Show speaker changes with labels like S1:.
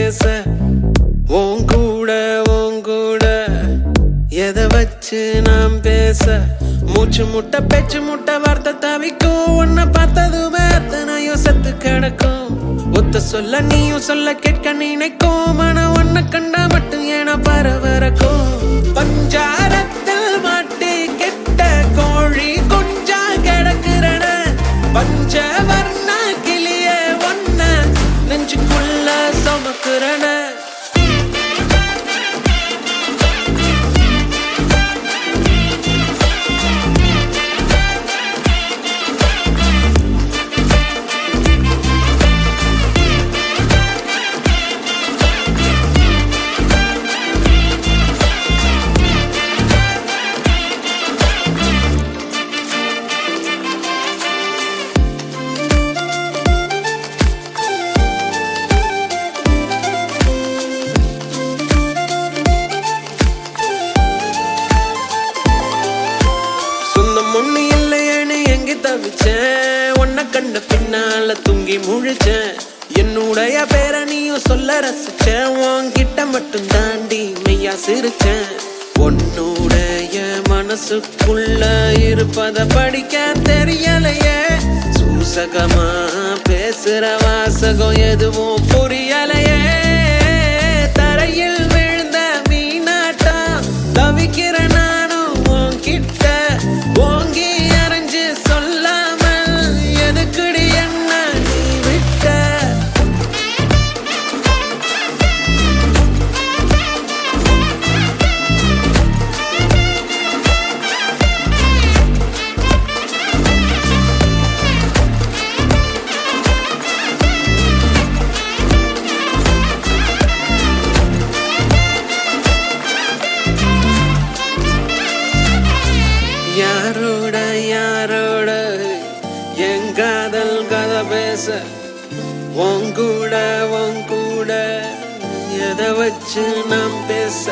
S1: பேச உன் கூட எதை வச்சு நாம் பேச மூச்சு முட்டை பேச்சு முட்டை வார்த்தை தவிக்கும் உன்னை பார்த்ததுமே அத்தனையும் செத்து கிடக்கும் ஒத்த சொல்ல நீயும் சொல்ல கேட்க நினைக்கும் மன ஒன்ன கண்டா மட்டும் ஏன பரவரக்கும் பஞ்சாரத்தில் மாட்டி கெட்ட கோழி கொஞ்சா கிடக்குறன பஞ்சவர்ண கிளிய ஒன்ன நெஞ்சுக்குள்ள சுமக்குறன ஒண்ணு இல்லையேன்னு எங்க தவிச்சேன் உன்னை கண்ட பின்னால தூங்கி முழிச்சேன் என்னுடைய பேர நீயும் சொல்ல ரசிச்சேன் உன்கிட்ட மட்டும் தாண்டி மெய்யா சிரிச்சேன் உன்னுடைய மனசுக்குள்ள இருப்பத படிக்க தெரியலையே சூசகமா பேசுற வாசகம் எதுவும் புரியலையே தரையில் விழுந்த மீனாட்டா தவிக்கிற நானும் உன்கிட்ட ஓங்கி அரைஞ்சு சொல்லாமல் எதுக்குடி என்ன நீ விட்ட யாரோட என் காதல் கதை பேச உன் கூட எதை வச்சு நாம் பேச